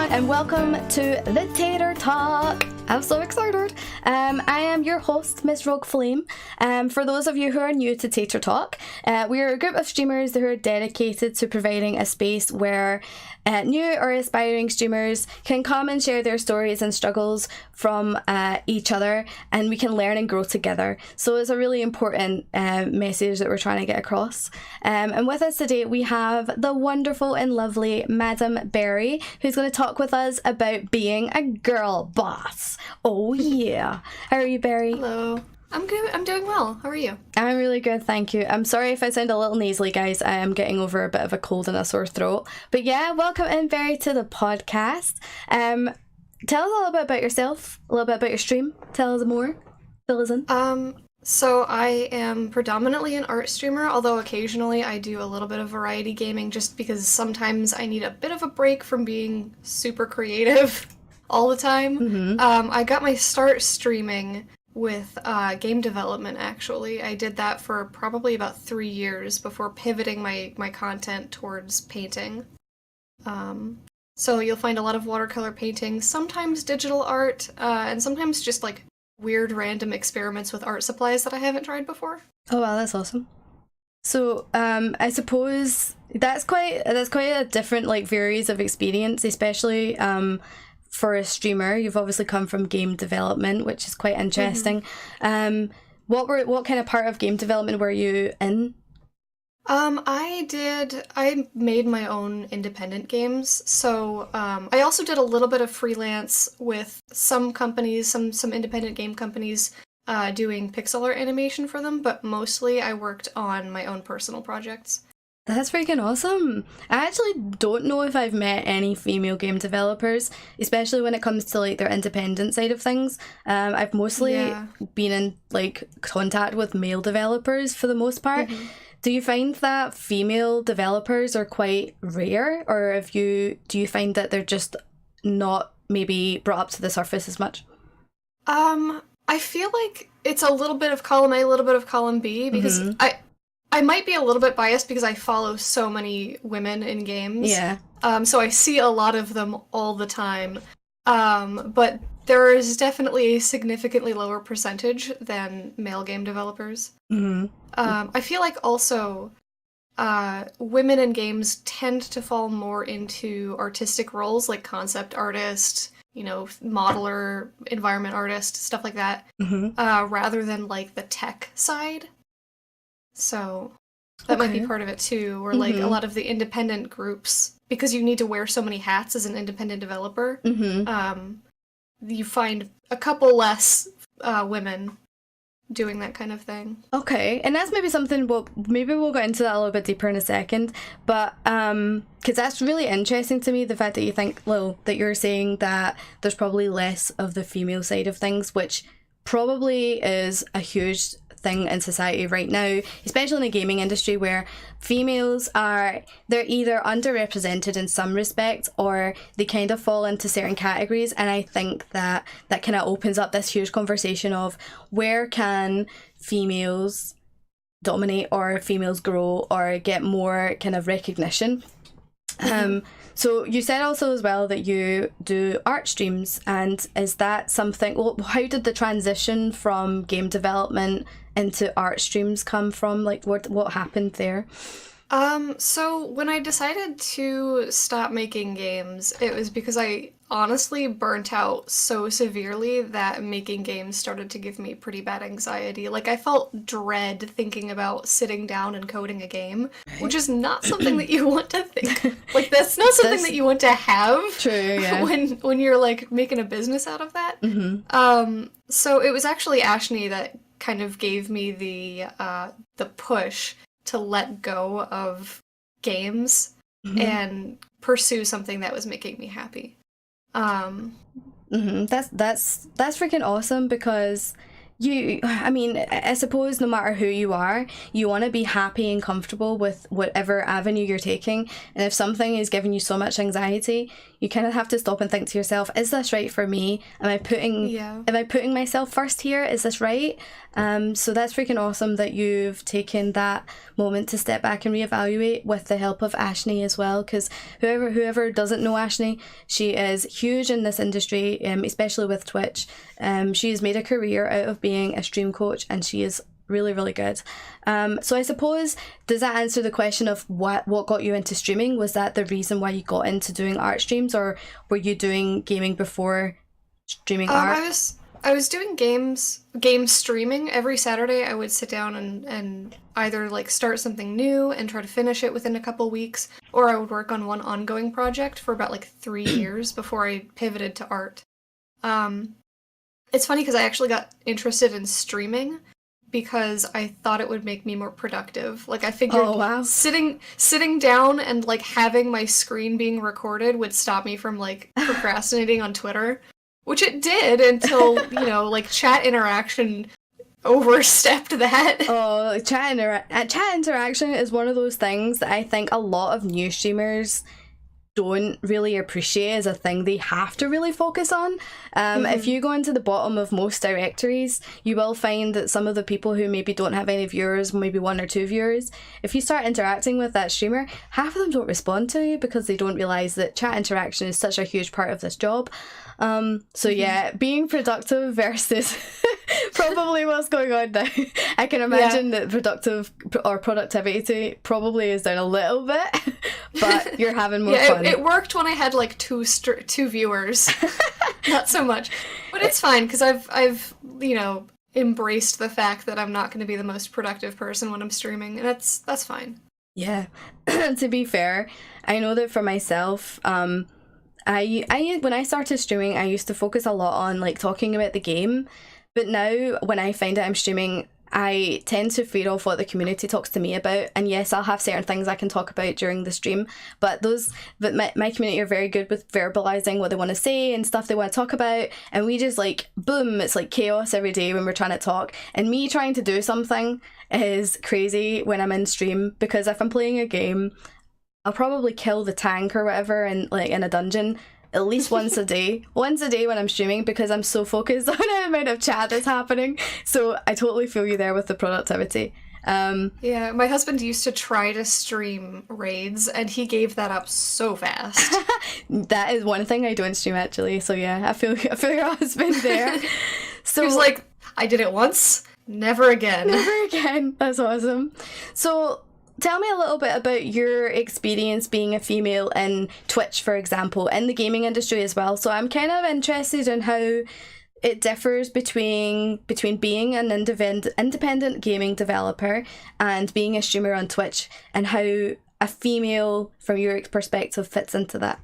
everyone, and welcome to the Tater Talk. I'm so excited. I am your host, MissRogueFlame. For those of you who are new to Tater Talk, we are a group of streamers who are dedicated to providing a space where new or aspiring streamers can come and share their stories and struggles from each other, and we can learn and grow together. So it's a really important message that we're trying to get across. And with us today, we have the wonderful and lovely MadameBerry, who's going to talk with us about being a girl boss. Oh yeah. How are you, Berry? Hello. I'm good. I'm doing well. How are you? I'm really good, thank you. I'm sorry if I sound a little nasally, guys. I am getting over a bit of a cold and a sore throat. But yeah, welcome in, Berry, to the podcast. Tell us a little bit about yourself, a little bit about your stream. Tell us more. Fill us in. So I am predominantly an art streamer, although occasionally I do a little bit of variety gaming just because sometimes I need a bit of a break from being super creative all the time. Mm-hmm. I got my start streaming with game development, actually. I did that for probably about 3 years before pivoting my content towards painting. So you'll find a lot of watercolor painting, sometimes digital art, and sometimes just like weird random experiments with art supplies that I haven't tried before. Oh wow, that's awesome. So I suppose that's quite a different like varies of experience, especially for a streamer. You've obviously come from game development, which is quite interesting. Mm-hmm. What kind of part of game development were you in? I made my own independent games, so I also did a little bit of freelance with some companies, some independent game companies, doing pixel art animation for them, but mostly I worked on my own personal projects. That's freaking awesome. I actually don't know if I've met any female game developers, especially when it comes to like their independent side of things. I've mostly been in like contact with male developers for the most part. Mm-hmm. Do you find that female developers are quite rare, or do you find that they're just not maybe brought up to the surface as much? I feel like it's a little bit of column A, a little bit of column B, because mm-hmm. I might be a little bit biased because I follow so many women in games. Yeah. So I see a lot of them all the time. But there is definitely a significantly lower percentage than male game developers. Mm-hmm. I feel like also women in games tend to fall more into artistic roles like concept artist, modeler, environment artist, stuff like that, mm-hmm. Rather than like the tech side. So that might be part of it too, or like mm-hmm. a lot of the independent groups, because you need to wear so many hats as an independent developer, mm-hmm. You find a couple less women doing that kind of thing. Okay, and that's maybe something maybe we'll get into that a little bit deeper in a second, but because that's really interesting to me, the fact that you think, Lil, that you're saying that there's probably less of the female side of things, which probably is a huge thing in society right now, especially in the gaming industry, where females they're either underrepresented in some respects or they kind of fall into certain categories. And I think that kind of opens up this huge conversation of where can females dominate or females grow or get more kind of recognition. So you said also as well that you do art streams, and is that something, how did the transition from game development into art streams come from? Like what happened there? So when I decided to stop making games, it was because I honestly burnt out so severely that making games started to give me pretty bad anxiety. Like, I felt dread thinking about sitting down and coding a game, which is not something that you want to think. Like, that's not something that you want to have. True, yeah. When you're, like, making a business out of that. Mm-hmm. So it was actually Ashney that kind of gave me the push to let go of games mm-hmm. and pursue something that was making me happy. Mm-hmm. That's freaking awesome, because I mean, I suppose no matter who you are, you want to be happy and comfortable with whatever avenue you're taking. And if something is giving you so much anxiety, you kind of have to stop and think to yourself, is this right for me? Am I putting myself first here? Is this right? So that's freaking awesome that you've taken that moment to step back and reevaluate with the help of Ashni as well. Because whoever doesn't know Ashni, she is huge in this industry, especially with Twitch. She has made a career out of being a stream coach, and she is really, really good. So I suppose, does that answer the question of what got you into streaming? Was that the reason why you got into doing art streams, or were you doing gaming before streaming art? I was doing game streaming. Every Saturday I would sit down and either like start something new and try to finish it within a couple weeks, or I would work on one ongoing project for about like 3 years before I pivoted to art. It's funny because I actually got interested in streaming because I thought it would make me more productive. Like I figured sitting down and like having my screen being recorded would stop me from like procrastinating on Twitter, which it did until, like chat interaction overstepped that. Oh, chat interaction is one of those things that I think a lot of new streamers don't really appreciate as a thing they have to really focus on. If you go into the bottom of most directories, you will find that some of the people who maybe don't have any viewers, maybe 1 or 2 viewers, if you start interacting with that streamer, half of them don't respond to you because they don't realise that chat interaction is such a huge part of this job. So yeah, being productive versus probably what's going on now. I can imagine that productivity probably is down a little bit, but you're having more fun. It worked when I had like two viewers, not so much, but it's fine because I've embraced the fact that I'm not going to be the most productive person when I'm streaming, and that's fine. Yeah, to be fair, I know that for myself, I when I started streaming, I used to focus a lot on like talking about the game, but now when I find out I'm streaming, I tend to feed off what the community talks to me about. And yes, I'll have certain things I can talk about during the stream, but my community are very good with verbalizing what they want to say and stuff they want to talk about, and we just like boom, it's like chaos every day when we're trying to talk, and me trying to do something is crazy when I'm in stream, because if I'm playing a game, I'll probably kill the tank or whatever in a dungeon at least once a day when I'm streaming, because I'm so focused on the amount of chat that's happening. So I totally feel you there with the productivity. Yeah, my husband used to try to stream raids, and he gave that up so fast. That is one thing I don't stream, actually. So yeah, I feel your husband there. So he was like, I did it once, never again. Never again. That's awesome. So tell me a little bit about your experience being a female in Twitch, for example, in the gaming industry as well. So I'm kind of interested in how it differs between being an independent gaming developer and being a streamer on Twitch, and how a female, from your perspective, fits into that.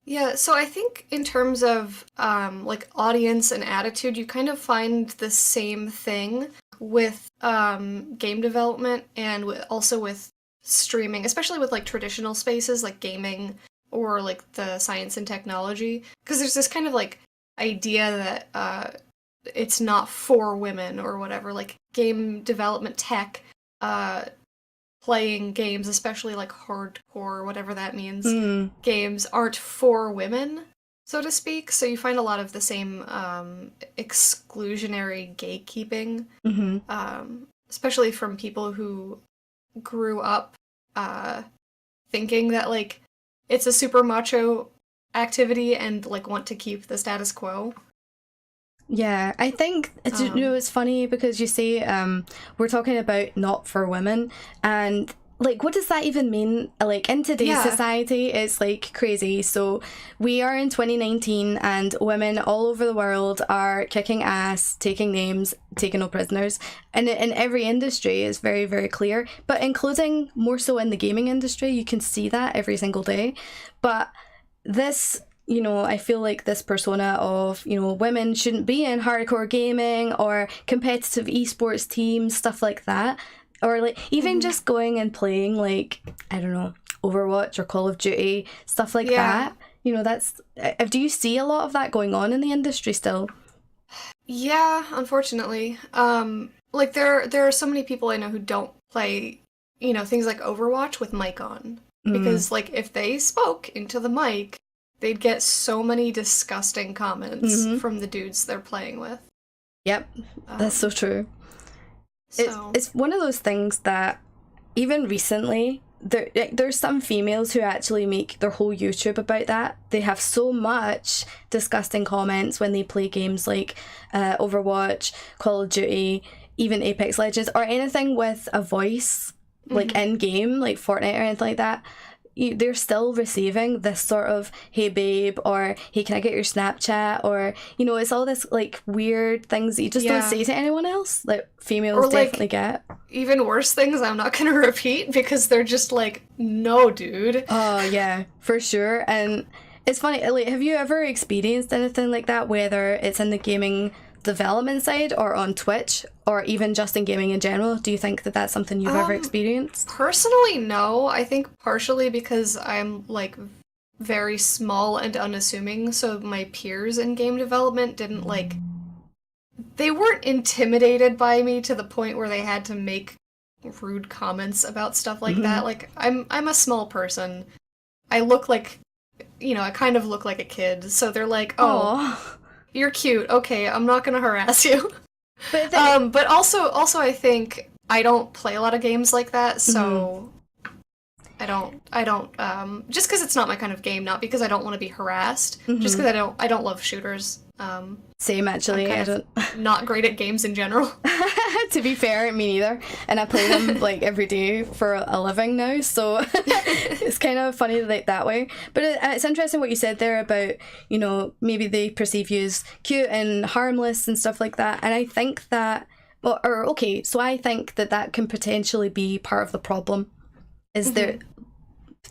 Yeah, so I think in terms of like audience and attitude, you kind of find the same thing with game development and also with streaming, especially with like traditional spaces like gaming or like the science and technology, because there's this kind of like idea that it's not for women or whatever. Like game development tech, playing games, especially like hardcore, whatever that means, games aren't for women, so to speak. So you find a lot of the same exclusionary gatekeeping, especially from people who grew up thinking that like it's a super macho activity and like want to keep the status quo. Yeah, I think it's funny because you say we're talking about not for women, and like, what does that even mean? Like, in today's society, it's like crazy. So we are in 2019, and women all over the world are kicking ass, taking names, taking no prisoners, and in every industry is very, very clear, but including more so in the gaming industry. You can see that every single day. But this, I feel like this persona of, women shouldn't be in hardcore gaming or competitive esports teams, stuff like that. Or like even just going and playing like, I don't know, Overwatch or Call of Duty, stuff like that. That's, do you see a lot of that going on in the industry still? Yeah, unfortunately. Like there are so many people I know who don't play, things like Overwatch with mic on. Mm. Because like if they spoke into the mic, they'd get so many disgusting comments Mm-hmm. from the dudes they're playing with. Yep, that's so Um, true. so It's one of those things that even recently there's some females who actually make their whole YouTube about that. They have so much disgusting comments when they play games like Overwatch, Call of Duty, even Apex Legends, or anything with a voice, like mhm. in game, like Fortnite or anything like that. They're still receiving this sort of "hey babe" or "hey, can I get your Snapchat?" or it's all this like weird things that you just don't Yeah. say to anyone else. Like females Or definitely like get. even worse things I'm not gonna repeat because they're just like, no, dude. Oh yeah, for sure. And it's funny, like, have you ever experienced anything like that, whether it's in the gaming development side or on Twitch or even just in gaming in general? Do you think that that's something you've ever Um, experienced? Personally, no. I think partially because I'm like very small and unassuming, so my peers in game development didn't like they weren't intimidated by me to the point where they had to make rude comments about stuff like Mm-hmm. that. Like I'm a small person. I look like I kind of look like a kid, so they're like, "Oh, Oh, you're cute. Okay, I'm not gonna harass you." but the, But also I think I don't play a lot of games like that, mhm. so I don't just because it's not my kind of game, not because I don't want to be harassed, just Mm-hmm. because I don't love shooters. Same I'm actually. kind I of don't. not great at games in general. To be fair, me neither. And I play them like every day for a living now, so it's kind of funny like that way. But it's interesting what you said there about maybe they perceive you as cute and harmless and stuff like that. And I think that so I think that that can potentially be part of the problem. Is there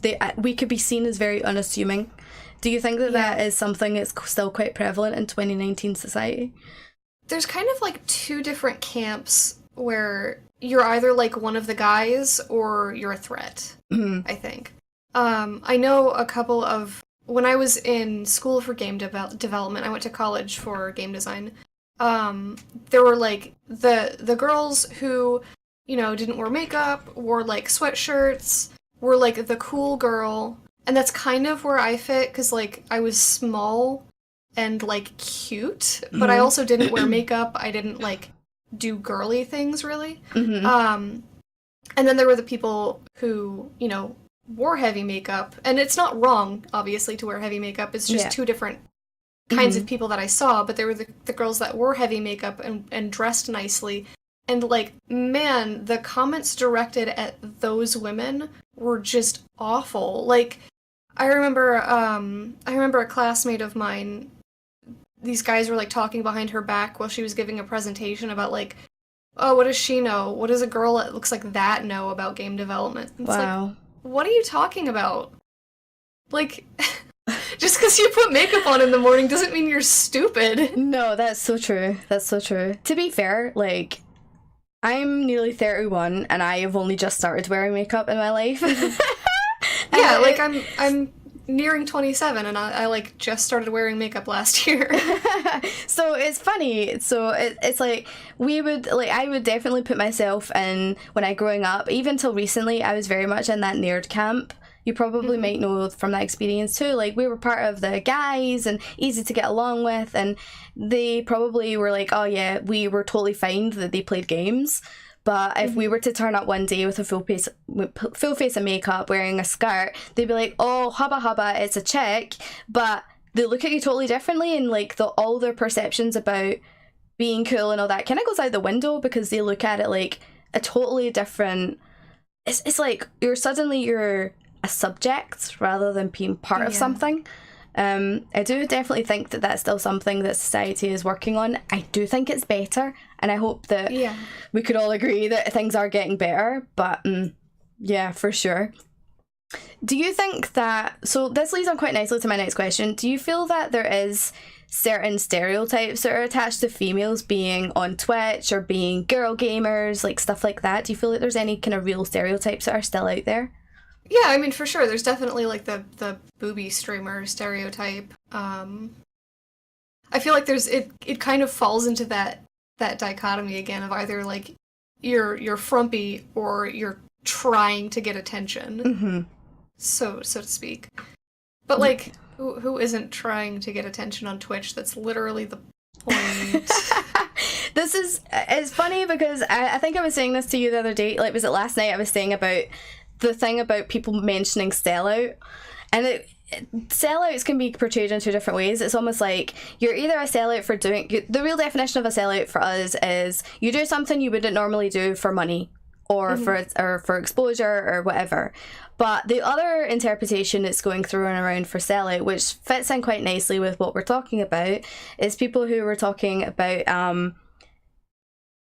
Mhm. we could be seen as very unassuming. Do you think that that Yeah. is something that's still quite prevalent in 2019 society? There's kind of like two different camps where you're either like one of the guys or you're a threat, I think. I know a couple of when I was in school for game development, I went to college for game design. There were like the girls who, didn't wear makeup, wore like sweatshirts, were like the cool girl, and that's kind of where I fit because like I was small and like cute, but I Mm-hmm. also didn't wear makeup. I didn't like do girly things really. Mm-hmm. Um, and then there were the people who, wore heavy makeup, and it's not wrong, obviously, to wear heavy makeup. It's just Yeah. two different kinds Mm-hmm. of people that I saw, but there were the girls that wore heavy makeup and dressed nicely. And like, man, the comments directed at those women were just awful. Like, I remember a classmate of mine, these guys were like talking behind her back while she was giving a presentation about like, oh, what does she know? What does a girl that looks like that know about game development? It's like, Wow. what are you talking about? Like, just because you put makeup on in the morning doesn't mean you're stupid. No, that's so true. That's so true. To be fair, like I'm nearly 31 and I have only just started wearing makeup in my life. Yeah, like it, I'm nearing 27 and I like just started wearing makeup last year. so it's funny. So it's like I would definitely put myself in when I growing up, even till recently, I was very much in that nerd camp. You probably Mhm. might know from that experience too. Like we were part of the guys and easy to get along with, and they probably were like, oh yeah, we were totally fine that they played games. But if we Mhm. were to turn up one day with a full face of makeup, wearing a skirt, they'd be like, "Oh, hubba hubba, it's a chick." But they look at you totally differently, and like all their perceptions about being cool and all that kind of goes out the window because they look at it like a totally different. It's like you're a subject rather than being part of Yeah. something. I do definitely think that that's still something that society is working on. I do think it's better, and I hope that Yeah. we could all agree that things are getting better. But yeah, for sure. Do you think that? So this leads on quite nicely to my next question. Do you feel that there is certain stereotypes that are attached to females being on Twitch or being girl gamers, like stuff like that? Do you feel like there's any kind of real stereotypes that are still out there? Yeah, I mean for sure there's definitely like the booby streamer stereotype. I feel like it kind of falls into that dichotomy again of either like you're frumpy or you're trying to get attention, so to speak. But like, who isn't trying to get attention on Twitch? That's literally the point. It's funny because I think I was saying this to you the other day, like, was it last night? I was saying about the thing about people mentioning sellout, and sellouts can be portrayed in two different ways. It's almost like you're either a sellout for doing, the real definition of a sellout for us is you do something you wouldn't normally do for money or for exposure or whatever. But the other interpretation that's going through and around for sellout, which fits in quite nicely with what we're talking about, is people who were talking about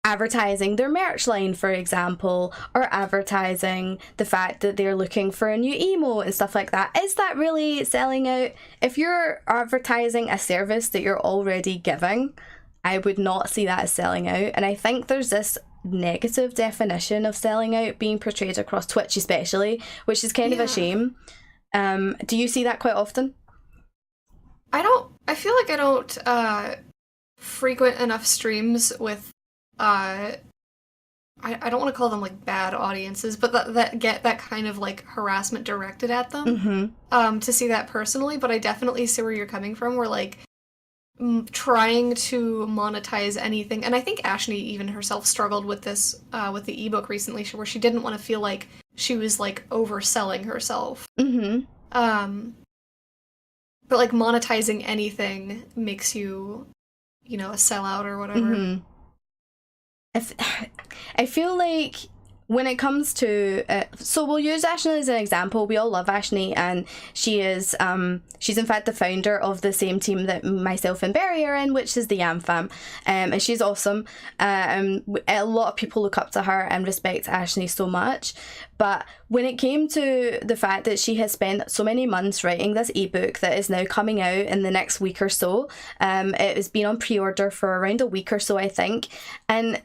advertising their merch line, for example, or advertising the fact that they're looking for a new emote and stuff like that. Is that really selling out? If you're advertising a service that you're already giving, I would not see that as selling out. And I think there's this negative definition of selling out being portrayed across Twitch especially, which is kind of a shame. Do you see that quite often? I feel like I don't frequent enough streams with I don't want to call them like bad audiences, but that get that kind of like harassment directed at them, to see that personally. But I definitely see where you're coming from, where like trying to monetize anything, and I think Ashley even herself struggled with this with the ebook recently, where she didn't want to feel like she was like overselling herself. But like monetizing anything makes you, you know, a sellout or whatever. I feel like when it comes to so we'll use Ashley as an example. We all love Ashley, and she is she's in fact the founder of the same team that myself and Berry are in, which is the Yam Fam, and she's awesome. A lot of people look up to her and respect Ashley so much. But when it came to the fact that she has spent so many months writing this ebook that is now coming out in the next week or so, it has been on pre-order for around a week or so, I think, and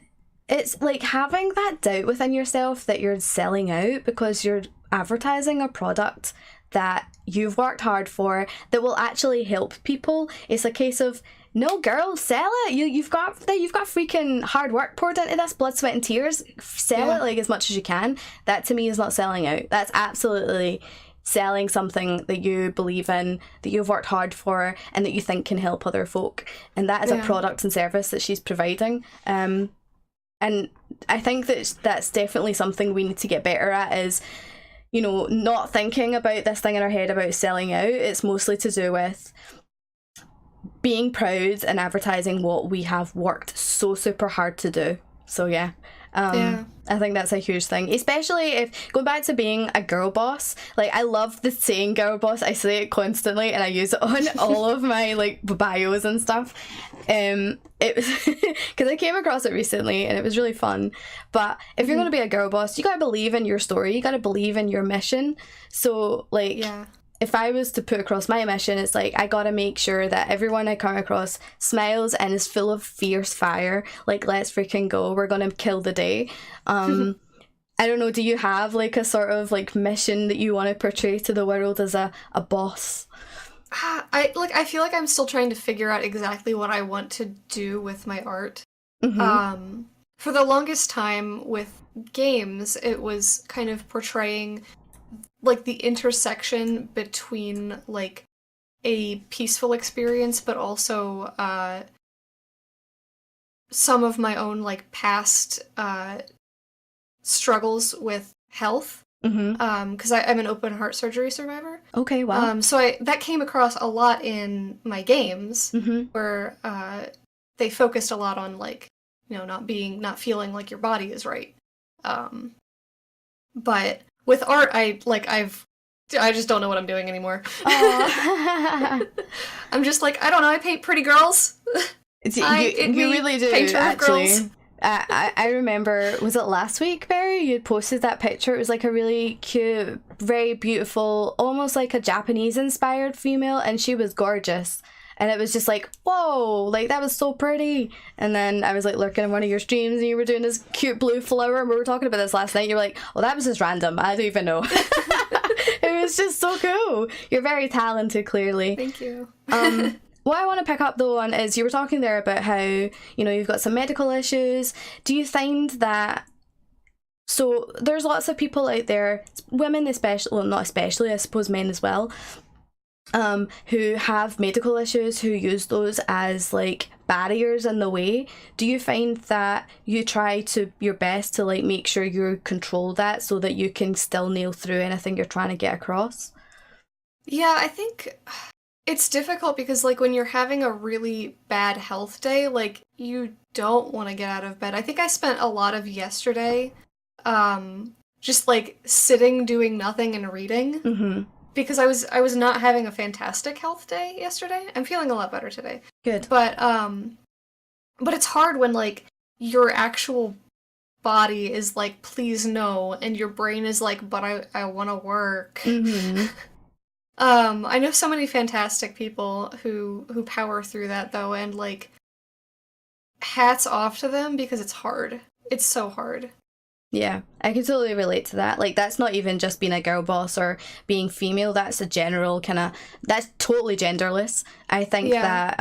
it's like having that doubt within yourself that you're selling out because you're advertising a product that you've worked hard for that will actually help people. It's a case of, no, girl, sell it. You've got freaking hard work poured into this, blood, sweat, and tears. Sell it like as much as you can. That to me is not selling out. That's absolutely selling something that you believe in, that you've worked hard for, and that you think can help other folk. And that is a product and service that she's providing. And I think that that's definitely something we need to get better at, is, you know, not thinking about this thing in our head about selling out. It's mostly to do with being proud and advertising what we have worked so super hard to do. So I think that's a huge thing, especially if going back to being a girl boss. Like, I love the saying girl boss. I say it constantly and I use it on all of my like bios and stuff. It was because I came across it recently and it was really fun. But if you're going to be a girl boss, you got to believe in your story, you got to believe in your mission. So like, if I was to put across my mission, it's like, I gotta make sure that everyone I come across smiles and is full of fierce fire. Like, let's freaking go. We're gonna kill the day. I don't know, do you have like a sort of like mission that you want to portray to the world as a boss? I feel like I'm still trying to figure out exactly what I want to do with my art. For the longest time with games, it was kind of portraying like the intersection between like a peaceful experience, but also some of my own like past struggles with health. Because I'm an open heart surgery survivor. Okay, wow. So that came across a lot in my games, where they focused a lot on like, you know, not feeling like your body is right. But with art, I just don't know what I'm doing anymore. I'm just like, I don't know, I paint pretty girls. You really do, actually. I remember, was it last week, Barry? You had posted that picture. It was like a really cute, very beautiful, almost like a Japanese-inspired female, and she was gorgeous. And it was just like, whoa, like that was so pretty. And then I was like lurking in one of your streams and you were doing this cute blue flower, and we were talking about this last night. You were like, oh, that was just random. I don't even know. It was just so cool. You're very talented, clearly. Thank you. what I want to pick up though on is you were talking there about how, you know, you've got some medical issues. Do you find that, so there's lots of people out there, women especially, well not especially, I suppose men as well, who have medical issues, who use those as like barriers in the way. Do you find that you try to your best to like make sure you control that so that you can still nail through anything you're trying to get across? Yeah, I think it's difficult because like when you're having a really bad health day, like you don't want to get out of bed. I think I spent a lot of yesterday just like sitting doing nothing and reading. Mm-hmm. Because I was not having a fantastic health day yesterday. I'm feeling a lot better today. Good. But it's hard when like your actual body is like, please no, and your brain is like, but I want to work. Mm-hmm. I know so many fantastic people who power through that though, and like hats off to them because it's hard. It's so hard. Yeah, I can totally relate to that. Like, that's not even just being a girl boss or being female. That's a general kind of, that's totally genderless. I think that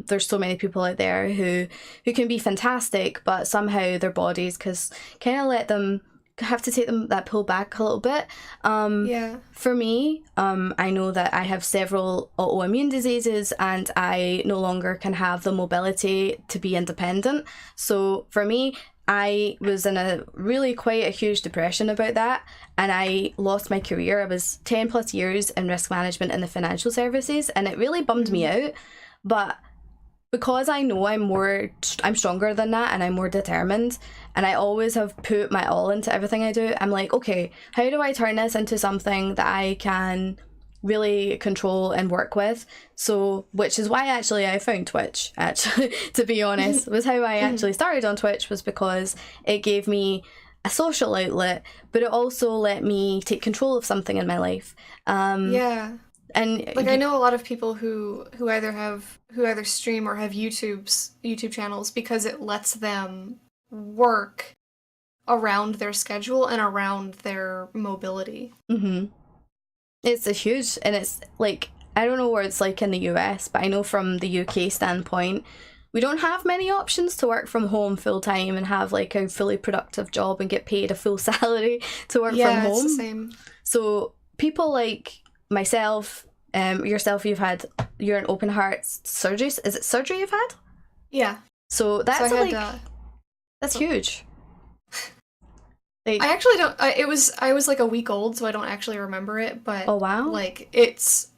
there's so many people out there who can be fantastic, but somehow their bodies, because kind of let them, have to take them that pull back a little bit. For me, I know that I have several autoimmune diseases and I no longer can have the mobility to be independent. So for me, I was in a really quite a huge depression about that, and I lost my career. I was 10 plus years in risk management in the financial services, and it really bummed me out. But because I know I'm stronger than that, and I'm more determined, and I always have put my all into everything I do, I'm like, okay, how do I turn this into something that I can really control and work with? So, which is why actually I found Twitch, actually, to be honest, was how I actually started on Twitch, was because it gave me a social outlet, but it also let me take control of something in my life. And like I know a lot of people who either stream or have YouTube channels because it lets them work around their schedule and around their mobility. It's a huge, and it's like, I don't know what it's like in the US, but I know from the UK standpoint, we don't have many options to work from home full time and have like a fully productive job and get paid a full salary to work from home. Yeah, it's the same. So people like myself, yourself, you're an open heart surgery. Is it surgery you've had? Yeah. So that's that's huge. Like, I actually don't. I was like a week old, so I don't actually remember it. But oh wow, like it's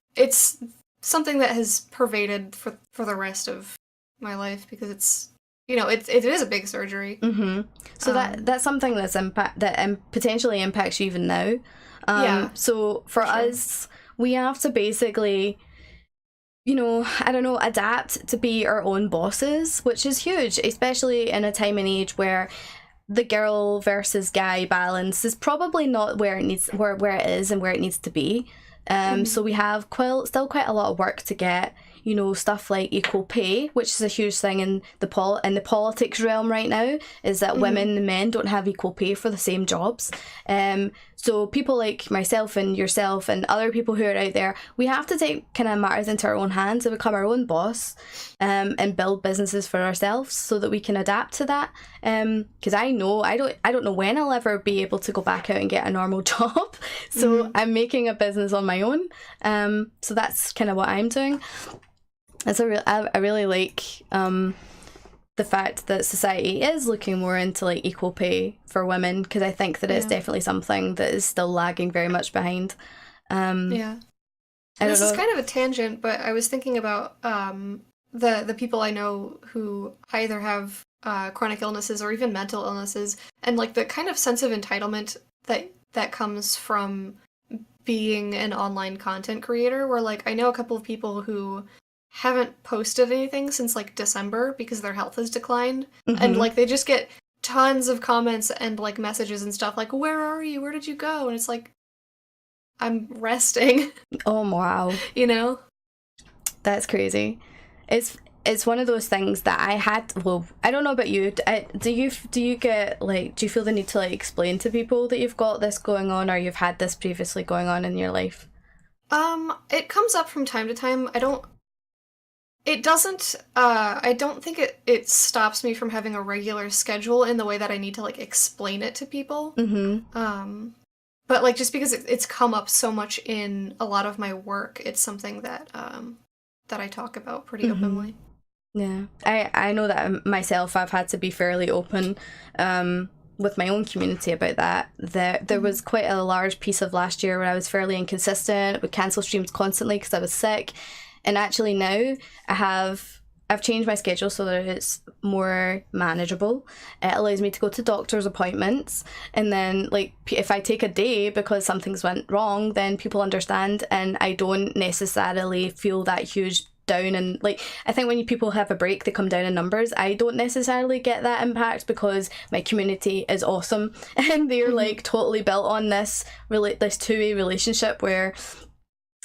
something that has pervaded for the rest of my life because it's, you know, it is a big surgery. So that's something that potentially impacts you even now. So for us, we have to basically, you know, I don't know, adapt to be our own bosses, which is huge, especially in a time and age where the girl versus guy balance is probably not where it is and where it needs to be. So we have still quite a lot of work to get, you know, stuff like equal pay, which is a huge thing in the politics realm right now, is that women and men don't have equal pay for the same jobs. So people like myself and yourself and other people who are out there, we have to take kind of matters into our own hands and become our own boss, and build businesses for ourselves so that we can adapt to that. Because I don't know when I'll ever be able to go back out and get a normal job. So I'm making a business on my own. So that's kind of what I'm doing. I really like the fact that society is looking more into like equal pay for women, because I think that it's definitely something that is still lagging very much behind. This is kind of a tangent, but I was thinking about the people I know who either have chronic illnesses or even mental illnesses, and like the kind of sense of entitlement that comes from being an online content creator, where like I know a couple of people who haven't posted anything since like December because their health has declined, and like they just get tons of comments and like messages and stuff like, where are you, where did you go? And it's like, I'm resting. Oh wow. You know, that's crazy. It's one of those things that I had. Well, I don't know about you. Do you get like, do you feel the need to like explain to people that you've got this going on, or you've had this previously going on in your life? It comes up from time to time. I don't It doesn't, I don't think it stops me from having a regular schedule in the way that I need to, like, explain it to people. But, like, just because it's come up so much in a lot of my work, it's something that, that I talk about pretty openly. Yeah. I know that myself, I've had to be fairly open, with my own community about that. There was quite a large piece of last year where I was fairly inconsistent, would cancel streams constantly because I was sick. And actually now I've changed my schedule so that it's more manageable. It allows me to go to doctor's appointments, and then, like, if I take a day because something's went wrong, then people understand, and I don't necessarily feel that huge down. And, like, I think when people have a break, they come down in numbers. I don't necessarily get that impact because my community is awesome and they're like totally built on this two-way relationship where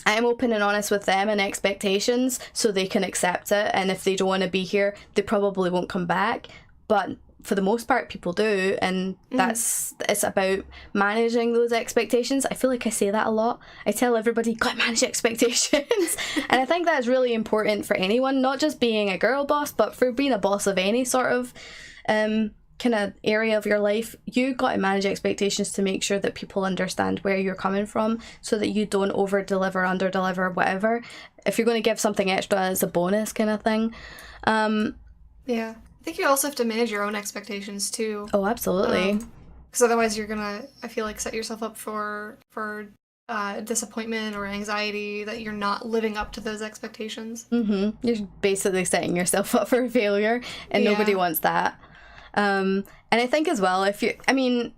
I'm open and honest with them and expectations so they can accept it, and if they don't want to be here, they probably won't come back. But for the most part, people do, and it's about managing those expectations. I feel like I say that a lot. I tell everybody, gotta manage expectations. And I think that's really important for anyone, not just being a girl boss, but for being a boss of any sort of kind of area of your life. You got to manage expectations to make sure that people understand where you're coming from, so that you don't over deliver, under deliver, whatever. If you're going to give something extra as a bonus kind of thing. Yeah, I think you also have to manage your own expectations too. Oh, absolutely. Because otherwise you're gonna, I feel like, set yourself up for disappointment or anxiety that you're not living up to those expectations. You're basically setting yourself up for failure, and nobody wants that. And I think as well,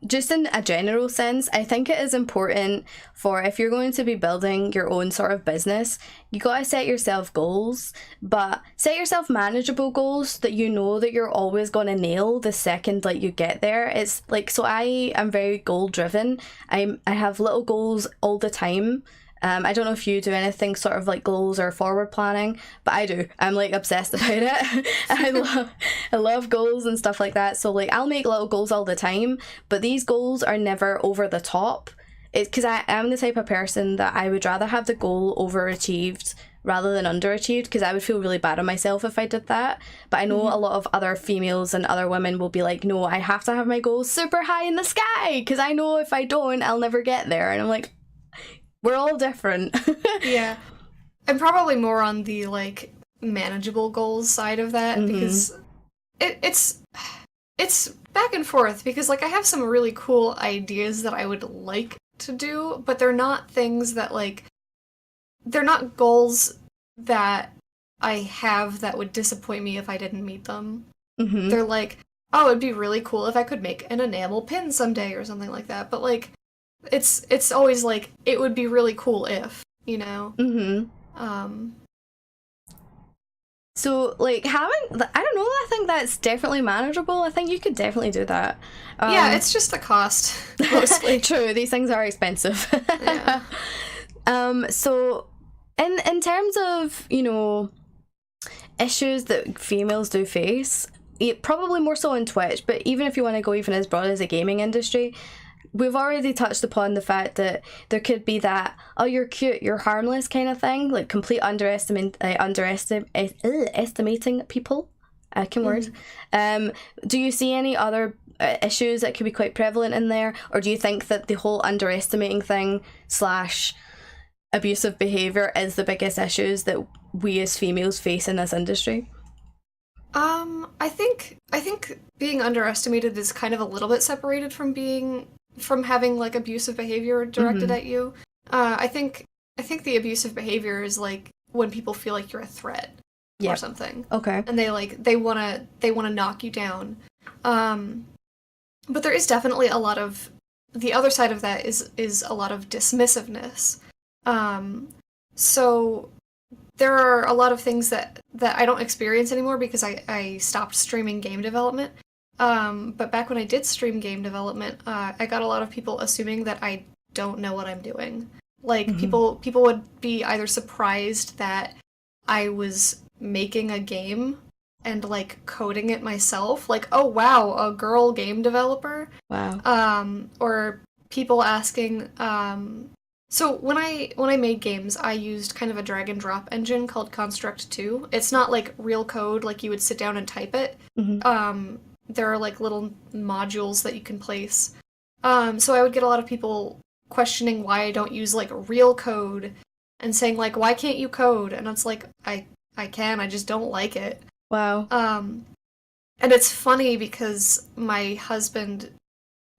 just in a general sense, I think it is important for, if you're going to be building your own sort of business, you got to set yourself goals, but set yourself manageable goals that you know that you're always going to nail the second, like, you get there. It's like, so I am very goal driven. I have little goals all the time. I don't know if you do anything sort of like goals or forward planning, but I do. I'm like obsessed about it. I love goals and stuff like that. So, like, I'll make little goals all the time, but these goals are never over the top. It's because I am the type of person that I would rather have the goal overachieved rather than underachieved, because I would feel really bad on myself if I did that. But I know a lot of other females and other women will be like, no, I have to have my goals super high in the sky, because I know if I don't, I'll never get there. And I'm like, we're all different. Yeah. I'm probably more on the, like, manageable goals side of that, because it's back and forth, because, like, I have some really cool ideas that I would like to do, but they're not things that, like, they're not goals that I have that would disappoint me if I didn't meet them. They're like, oh, it'd be really cool if I could make an enamel pin someday or something like that, but, like, it's always like, it would be really cool if, you know? So, like, I don't know, I think that's definitely manageable. I think you could definitely do that. Yeah, it's just the cost, mostly. True, these things are expensive. Yeah. So, in terms of, you know, issues that females do face, probably more so on Twitch, but even if you want to go even as broad as the gaming industry, we've already touched upon the fact that there could be that, oh, you're cute, you're harmless kind of thing, like complete estimating people. Word. Do you see any other issues that could be quite prevalent in there, or do you think that the whole underestimating thing / abusive behaviour is the biggest issues that we as females face in this industry? I think being underestimated is kind of a little bit separated from having, like, abusive behavior directed at you. I think the abusive behavior is, like, when people feel like you're a threat or something. Okay. And they wanna knock you down. But there is definitely a lot of, the other side of that is a lot of dismissiveness. So there are a lot of things that I don't experience anymore because I stopped streaming game development. But back when I did stream game development, I got a lot of people assuming that I don't know what I'm doing. Like, people would be either surprised that I was making a game and, like, coding it myself. Like, oh wow, a girl game developer? Wow. Or people asking, So when I made games, I used kind of a drag and drop engine called Construct 2. It's not like real code, like you would sit down and type it. There are like little modules that you can place. So I would get a lot of people questioning why I don't use like real code and saying like, why can't you code? And it's like, I can, I just don't like it. Wow. And it's funny because my husband,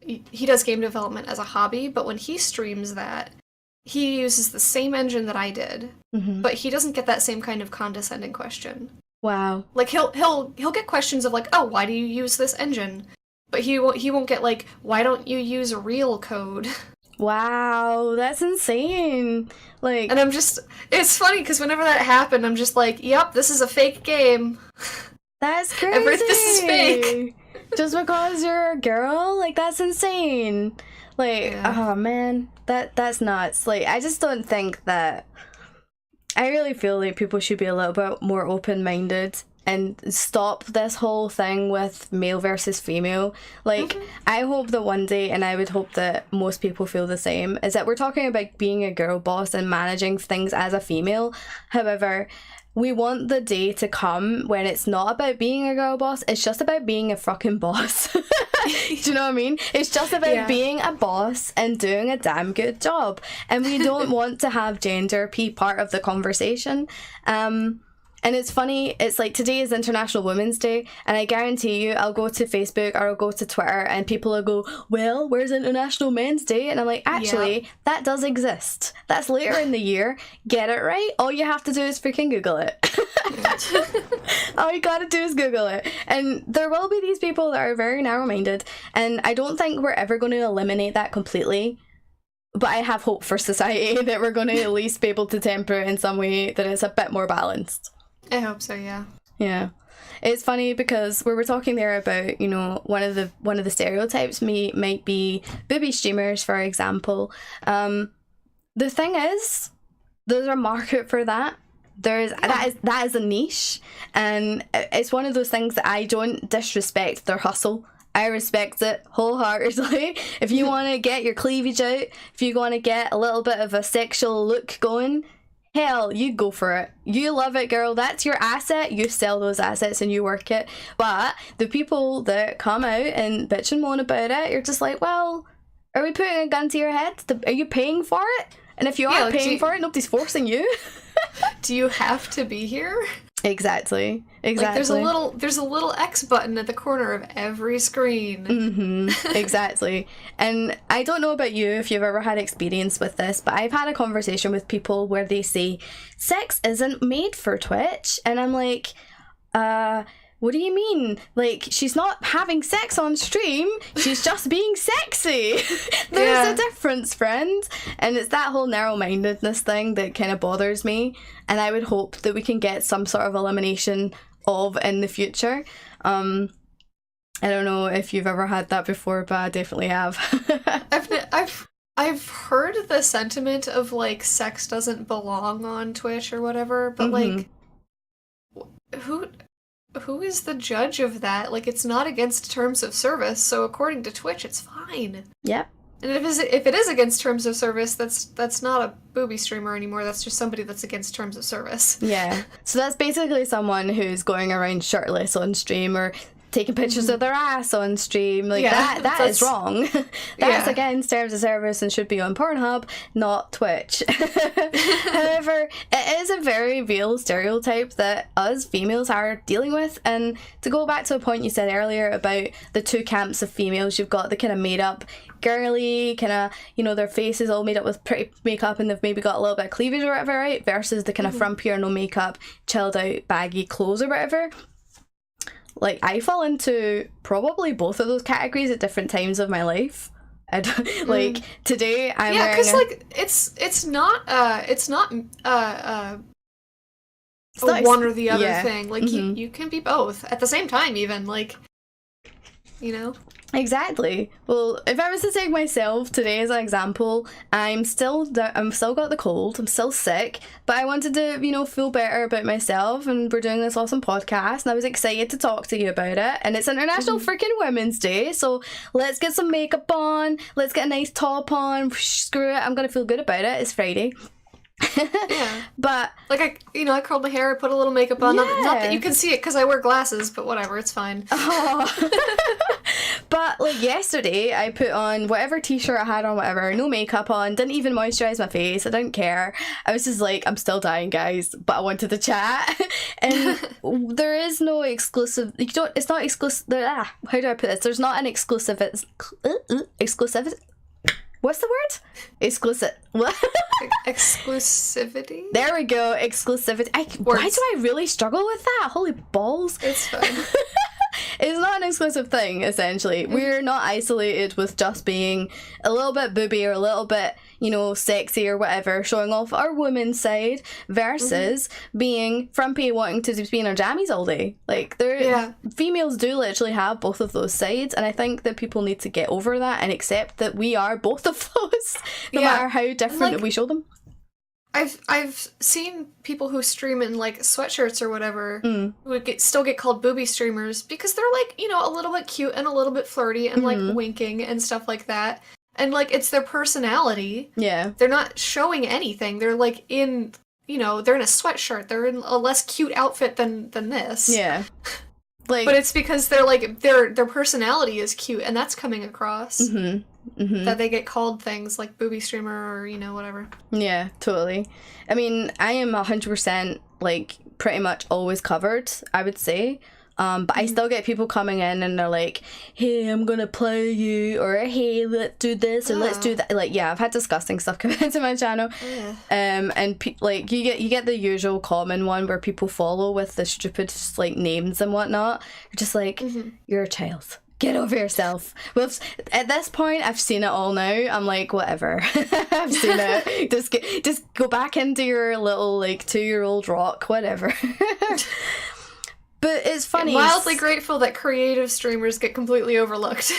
he does game development as a hobby, but when he streams that, he uses the same engine that I did, but he doesn't get that same kind of condescending question. Wow. Like he'll get questions of like, oh, why do you use this engine? But he won't get like, why don't you use real code? Wow, that's insane. Like, and it's funny because whenever that happened, I'm just like, yep, this is a fake game. That's crazy. This is fake. Just because you're a girl? Like, that's insane. Like, oh man, that's nuts. Like, I just don't think that... I really feel like people should be a little bit more open-minded and stop this whole thing with male versus female. Like, I hope that one day, and I would hope that most people feel the same, is that we're talking about being a girl boss and managing things as a female. However, we want the day to come when it's not about being a girl boss, it's just about being a fucking boss. Do you know what I mean? It's just about being a boss and doing a damn good job. And we don't want to have gender be part of the conversation. And it's funny, it's like today is International Women's Day, and I guarantee you I'll go to Facebook or I'll go to Twitter and people will go, well, where's International Men's Day? And I'm like, actually, that does exist. That's later in the year. Get it right? All you have to do is freaking Google it. All you gotta do is Google it. And there will be these people that are very narrow-minded, and I don't think we're ever going to eliminate that completely. But I have hope for society that we're going to at least be able to temper it in some way that is a bit more balanced. I hope so, yeah. Yeah. It's funny because we were talking there about, you know, one of the stereotypes might be booby streamers, for example. The thing is, there's a market for that. That is a niche, and it's one of those things that I don't disrespect their hustle. I respect it wholeheartedly. If you want to get your cleavage out, if you want to get a little bit of a sexual look going, hell, you go for it. You love it, girl. That's your asset. You sell those assets and you work it. But the people that come out and bitch and moan about it, you're just like, well, are we putting a gun to your head? Are you paying for it? And if you are paying for it, nobody's forcing you. Do you have to be here? Exactly. Like there's a little X button at the corner of every screen. Exactly. And I don't know about you if you've ever had experience with this, but I've had a conversation with people where they say sex isn't made for Twitch, and I'm like, what do you mean? Like, she's not having sex on stream, she's just being sexy. There's a difference, friend. And it's that whole narrow-mindedness thing that kind of bothers me, and I would hope that we can get some sort of elimination of in the future. I don't know if you've ever had that before, but I definitely have. I've heard the sentiment of like sex doesn't belong on Twitch or whatever, but like who is the judge of that? Like, it's not against terms of service, so according to Twitch, it's fine. Yep. And if it is against terms of service, that's not a booby streamer anymore. That's just somebody that's against terms of service. Yeah. So that's basically someone who's going around shirtless on stream or taking pictures of their ass on stream. Like, that is wrong. That's against terms of service and should be on Pornhub, not Twitch. However, it is a very real stereotype that us females are dealing with. And to go back to a point you said earlier about the two camps of females, you've got the kind of made up girly, kind of, you know, their face is all made up with pretty makeup and they've maybe got a little bit of cleavage or whatever, right? Versus the kind of frumpier, no makeup, chilled out, baggy clothes or whatever. Like, I fall into probably both of those categories at different times of my life. Like, today I'm wearing because like it's not one or the other thing. Like, you can be both at the same time, even, like, you know. Exactly. Well, if I was to take myself today as an example, I'm still got the cold. I'm still sick, but I wanted to, feel better about myself, and we're doing this awesome podcast, and I was excited to talk to you about it. And it's International freaking Women's Day, so let's get some makeup on. Let's get a nice top on. Screw it, I'm gonna feel good about it. It's Friday. Yeah, but like I curled my hair, I put a little makeup on. Yeah. Not that you can see it because I wear glasses, but whatever, it's fine. But like yesterday, I put on whatever t-shirt I had on, whatever, no makeup on, didn't even moisturize my face. I didn't care. I was just like, I'm still dying, guys, but I wanted to chat. And there is no exclusive. It's not exclusive. How do I put this? There's not an exclusive. Exclusive. What's the word? Exclusive. What? Exclusivity? There we go. Exclusivity. Why do I really struggle with that? Holy balls. It's fine. It's not an exclusive thing, essentially. We're not isolated with just being a little bit booby or a little bit, sexy or whatever, showing off our woman's side, versus being frumpy, wanting to just be in our jammies all day. Like, females do literally have both of those sides, and I think that people need to get over that and accept that we are both of those, no matter how different we show them. I've seen people who stream in like sweatshirts or whatever would still get called booby streamers because they're like, a little bit cute and a little bit flirty and like winking and stuff like that. And like it's their personality. Yeah. They're not showing anything. They're like they're in a sweatshirt. They're in a less cute outfit than this. Yeah. Like, but it's because they're like their personality is cute and that's coming across. That they get called things like booby streamer or whatever. Yeah, totally. I mean, I am 100% like pretty much always covered, I would say. But I still get people coming in and they're like, hey, I'm gonna play you, or hey, let's do this, or let's do that. Like, yeah, I've had disgusting stuff come into my channel. And like you get the usual common one where people follow with the stupid like names and whatnot. You're just like, you're a child. Get over yourself. Well, at this point, I've seen it all now. I'm like, whatever. I've seen it. Just go back into your little like 2-year-old rock, whatever. But it's funny. I'm wildly grateful that creative streamers get completely overlooked.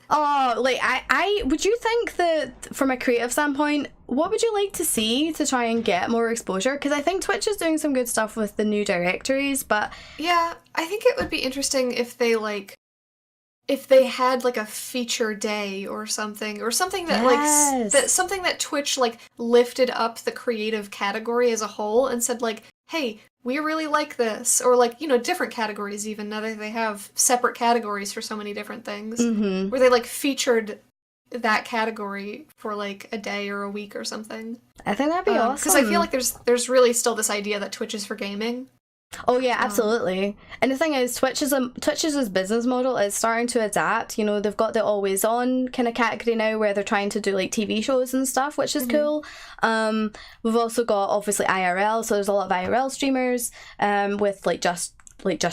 Oh, like I would you think that from a creative standpoint, what would you like to see to try and get more exposure? Because I think Twitch is doing some good stuff with the new directories, but yeah, I think it would be interesting if they had like a feature day or something that like something that Twitch like lifted up the creative category as a whole and said like, hey, we really like this, or like different categories even now that they have separate categories for so many different things, where they like featured that category for like a day or a week or something. I think that'd be awesome, because I feel like there's really still this idea that Twitch is for gaming. Oh yeah, absolutely. And the thing is, Twitch's business model is starting to adapt. They've got the always on kind of category now where they're trying to do like TV shows and stuff, which is cool. We've also got obviously IRL, so there's a lot of IRL streamers with like just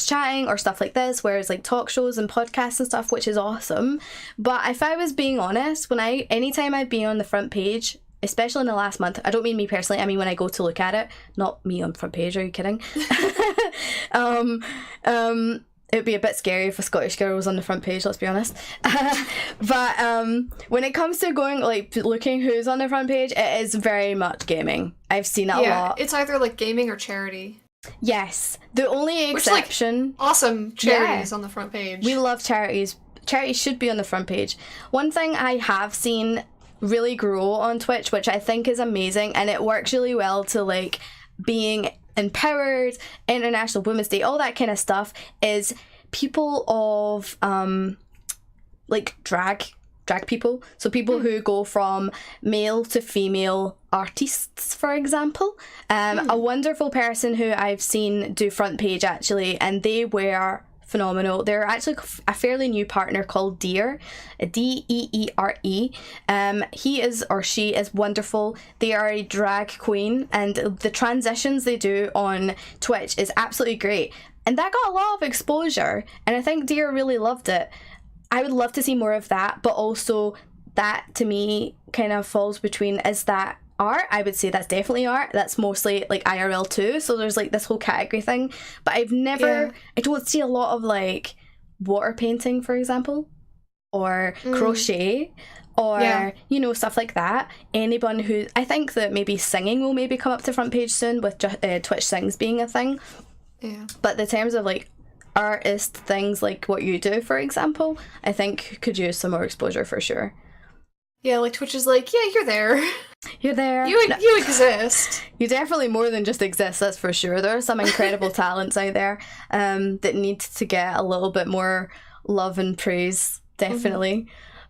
chatting or stuff like this, whereas like talk shows and podcasts and stuff, which is awesome. But if I was being honest, anytime I'd be on the front page, especially in the last month, I don't mean me personally, I mean when I go to look at it, not me on front page, are you kidding? It'd be a bit scary if a Scottish girl was on the front page, let's be honest. But when it comes to going, like, looking who's on the front page, it is very much gaming. I've seen it a lot. Yeah, it's either like gaming or charity. Yes. The only exception... Which, like, awesome charities on the front page. We love charities. Charities should be on the front page. One thing I have seen really grow on Twitch, which I think is amazing, and it works really well to like being empowered, International Women's Day, all that kind of stuff, is people of like drag people, so people who go from male to female artists, for example. A wonderful person who I've seen do front page actually, and they were phenomenal. They're actually a fairly new partner called Deer, Deere. He is, or she is, wonderful. They are a drag queen, and the transitions they do on Twitch is absolutely great. And that got a lot of exposure, and I think Deer really loved it. I would love to see more of that, but also that to me kind of falls between, is that art? I would say that's definitely art. That's mostly like IRL too, so there's like this whole category thing, but I don't see a lot of like water painting, for example. or crochet, or you know, stuff like that. Anyone who, I think that maybe singing will maybe come up to front page soon with Twitch Sings being a thing. But the terms of like artist things like what you do, for example, I think could use some more exposure for sure. Yeah, like Twitch is like, yeah, you're there. You're there. You exist. You definitely more than just exist, that's for sure. There are some incredible talents out there that need to get a little bit more love and praise, definitely.